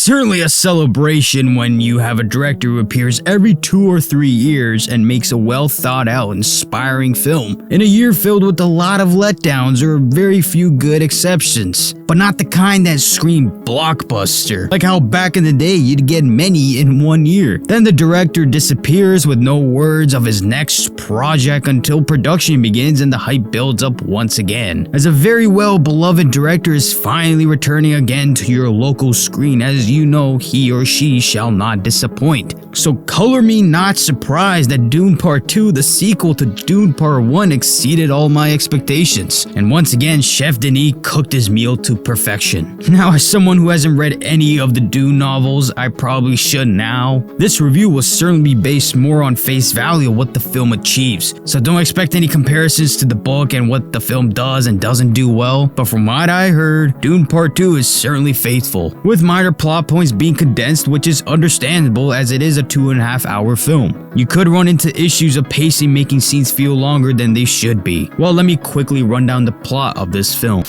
certainly a celebration when you have a director who appears every 2 or 3 years and makes a well thought out, inspiring film. In a year filled with a lot of letdowns or very few good exceptions, but not the kind that scream blockbuster, like how back in the day you'd get many in 1 year. Then the director disappears with no words of his next project until production begins and the hype builds up once again, as a very well beloved director is finally returning again to your local screen, as you know he or she shall not disappoint. So color me not surprised that Dune Part 2, the sequel to Dune Part 1, exceeded all my expectations, and once again Chef Denis cooked his meal to perfection. Now, as someone who hasn't read any of the Dune novels, I probably should now. This review will certainly be based more on face value of what the film achieves, so don't expect any comparisons to the book and what the film does and doesn't do well, but from what I heard, Dune Part 2 is certainly faithful, with minor plot points being condensed, which is understandable as it is a 2.5-hour film. You could run into issues of pacing making scenes feel longer than they should be. Well, let me quickly run down the plot of this film.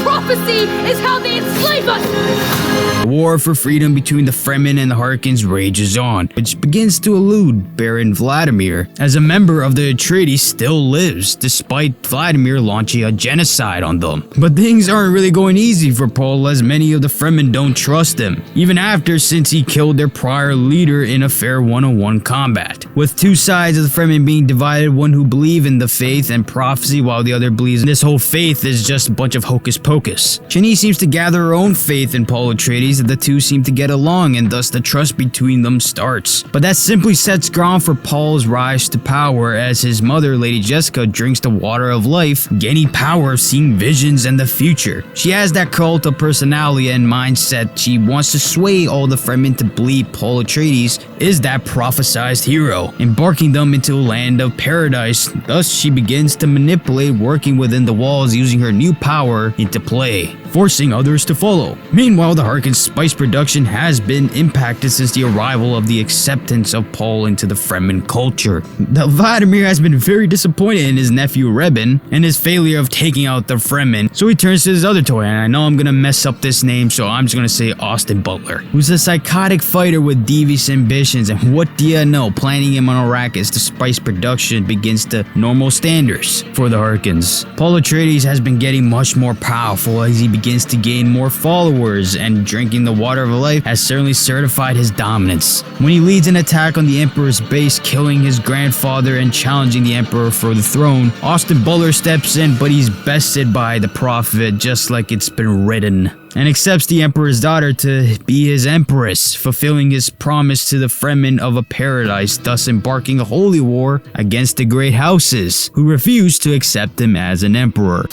Prophecy is how they enslave us! The war for freedom between the Fremen and the Harkons rages on, which begins to elude Baron Vladimir, as a member of the Atreides still lives, despite Vladimir launching a genocide on them. But things aren't really going easy for Paul, as many of the Fremen don't trust him, even after since he killed their prior leader in a fair 1-on-1 combat. With two sides of the Fremen being divided, one who believe in the faith and prophecy while the other believes this whole faith is just a bunch of hocus pocus. Chani seems to gather her own faith in Paul Atreides, and the two seem to get along, and thus the trust between them starts. But that simply sets ground for Paul's rise to power, as his mother, Lady Jessica, drinks the water of life, gaining power of seeing visions and the future. She has that cult of personality and mindset. She wants to sway all the Fremen to believe Paul Atreides is that prophesized hero, embarking them into a land of paradise. Thus she begins to manipulate, working within the walls, using her new power into play, forcing others to follow. Meanwhile, the Harkons' spice production has been impacted since the arrival of the acceptance of Paul into the Fremen culture. Now, Vladimir has been very disappointed in his nephew Rebin and his failure of taking out the Fremen, so he turns to his other toy, and I know I'm gonna mess up this name, so I'm just gonna say Austin Butler, who's a psychotic fighter with devious ambitions, and what do you know, planting him on Arrakis, the spice production begins to normal standards for the Harkons. Paul Atreides has been getting much more powerful as he begins to gain more followers, and drinking the water of life has certainly certified his dominance. When he leads an attack on the Emperor's base, killing his grandfather and challenging the Emperor for the throne, Austin Butler steps in, but he's bested by the Prophet, just like it's been written, and accepts the Emperor's daughter to be his empress, fulfilling his promise to the Fremen of a paradise, thus embarking a holy war against the great houses, who refuse to accept him as an emperor.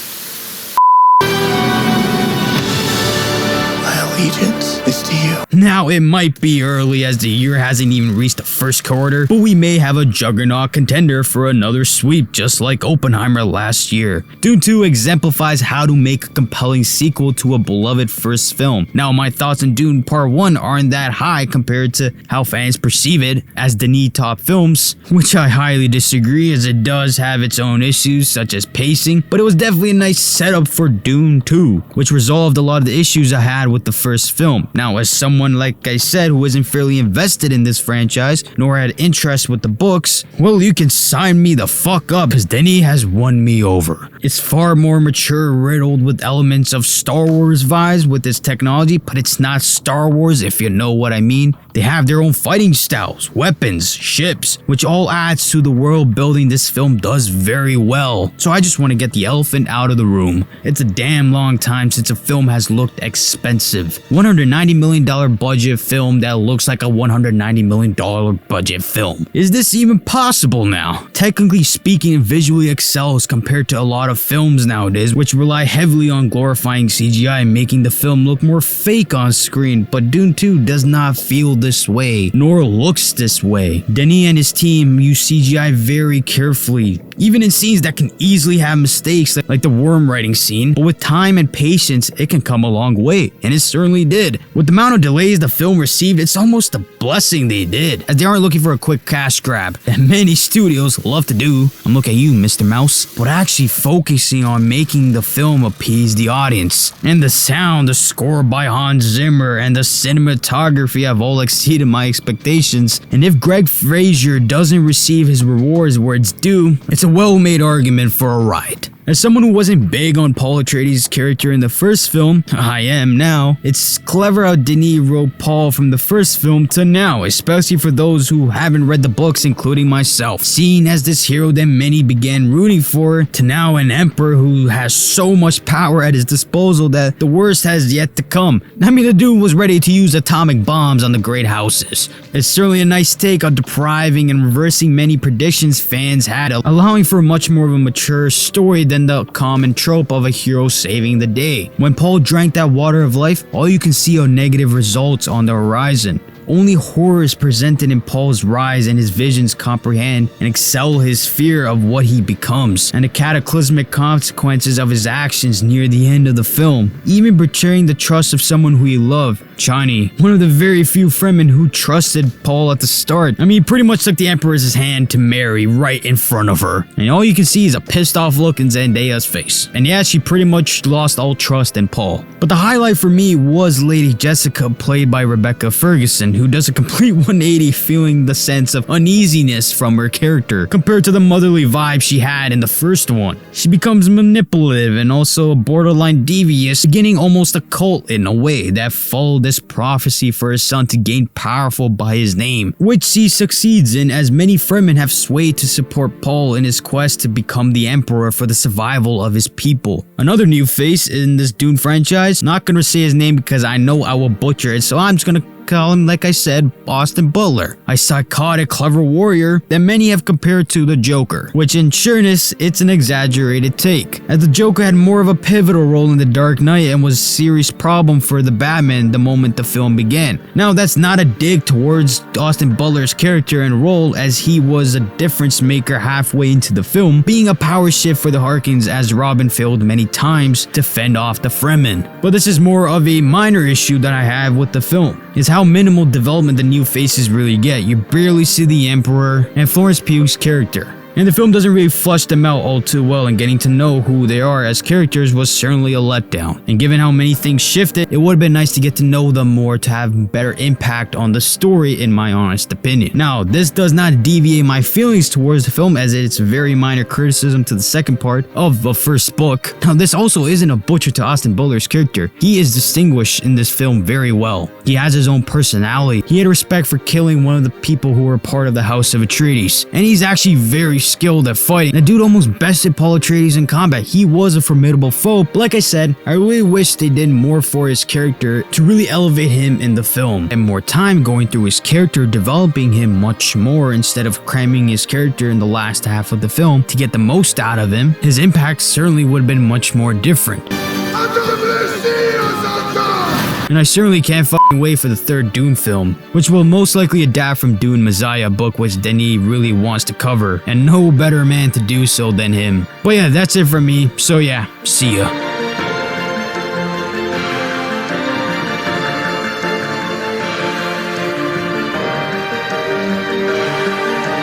Allegiance is to you. Now, it might be early as the year hasn't even reached the first quarter, but we may have a juggernaut contender for another sweep, just like Oppenheimer last year. Dune 2 exemplifies how to make a compelling sequel to a beloved first film. Now, my thoughts on Dune Part 1 aren't that high compared to how fans perceive it as Denis top films, which I highly disagree, as it does have its own issues such as pacing, but it was definitely a nice setup for Dune 2, which resolved a lot of the issues I had with the first film. Now, as someone, like I said, who isn't fairly invested in this franchise, nor had interest with the books, well, you can sign me the fuck up, as Denis has won me over. It's far more mature, riddled with elements of Star Wars vibes with its technology, but it's not Star Wars, if you know what I mean. They have their own fighting styles, weapons, ships, which all adds to the world building this film does very well. So I just want to get the elephant out of the room. It's a damn long time since a film has looked expensive. $190 million budget film that looks like a $190 million budget film. Is this even possible now? Technically speaking, it visually excels compared to a lot of films nowadays, which rely heavily on glorifying CGI and making the film look more fake on screen, but Dune 2 does not feel this way, nor looks this way. Denis and his team use CGI very carefully, even in scenes that can easily have mistakes like the worm writing scene, but with time and patience, it can come a long way, and it certainly did. With the amount of delays the film received, it's almost a blessing they did, as they aren't looking for a quick cash grab that many studios love to do. I'm looking at you, Mr. Mouse, but actually focusing on making the film appease the audience. And the sound, the score by Hans Zimmer, and the cinematography have all exceeded my expectations. And if Greg Fraser doesn't receive his rewards where it's due, it's a well-made argument for a ride. As someone who wasn't big on Paul Atreides' character in the first film, I am now, it's clever how Denis wrote Paul from the first film to now, especially for those who haven't read the books, including myself. Seeing as this hero that many began rooting for, to now an emperor who has so much power at his disposal that the worst has yet to come. I mean, the dude was ready to use atomic bombs on the great houses. It's certainly a nice take on depriving and reversing many predictions fans had, allowing for much more of a mature story than the common trope of a hero saving the day. When Paul drank that water of life, all you can see are negative results on the horizon. Only horror is presented in Paul's rise, and his visions comprehend and excel his fear of what he becomes, and the cataclysmic consequences of his actions near the end of the film, even betraying the trust of someone who he loved. Chani, one of the very few Fremen who trusted Paul at the start. I mean, he pretty much took the Emperor's hand to marry right in front of her, and all you can see is a pissed off look in Zendaya's face. And yeah, she pretty much lost all trust in Paul. But the highlight for me was Lady Jessica, played by Rebecca Ferguson, who does a complete 180, feeling the sense of uneasiness from her character compared to the motherly vibe she had in the first one. She becomes manipulative and also borderline devious, beginning almost a cult in a way that followed this prophecy for his son to gain powerful by his name, which she succeeds in, as many Fremen have swayed to support Paul in his quest to become the emperor for the survival of his people. Another new face in this Dune franchise, not gonna say his name because I know I will butcher it, so I'm just gonna call him, like I said, Austin Butler, a psychotic, clever warrior that many have compared to the Joker, which in sureness, it's an exaggerated take, as the Joker had more of a pivotal role in The Dark Knight and was a serious problem for the Batman the moment the film began. Now, that's not a dig towards Austin Butler's character and role, as he was a difference maker halfway into the film, being a power shift for the Harkins as Robin failed many times to fend off the Fremen. But this is more of a minor issue that I have with the film, is how minimal development the new faces really get. You barely see the Emperor and Florence Pugh's character, and the film doesn't really flesh them out all too well, and getting to know who they are as characters was certainly a letdown. And given how many things shifted, it would have been nice to get to know them more to have better impact on the story, in my honest opinion. Now, this does not deviate my feelings towards the film, as it's a very minor criticism to the second part of the first book. Now, this also isn't a butcher to Austin Butler's character. He is distinguished in this film very well. He has his own personality. He had respect for killing one of the people who were part of the House of Atreides, and he's actually very skilled at fighting. The dude almost bested Paul Atreides in combat. He was a formidable foe, but like I said, I really wish they did more for his character to really elevate him in the film, and more time going through his character, developing him much more instead of cramming his character in the last half of the film to get the most out of him. His impact certainly would have been much more different. And I certainly can't fucking wait for the third Dune film, which will most likely adapt from Dune Messiah, book which Denis really wants to cover, and no better man to do so than him. But yeah, that's it from me, so yeah, see ya.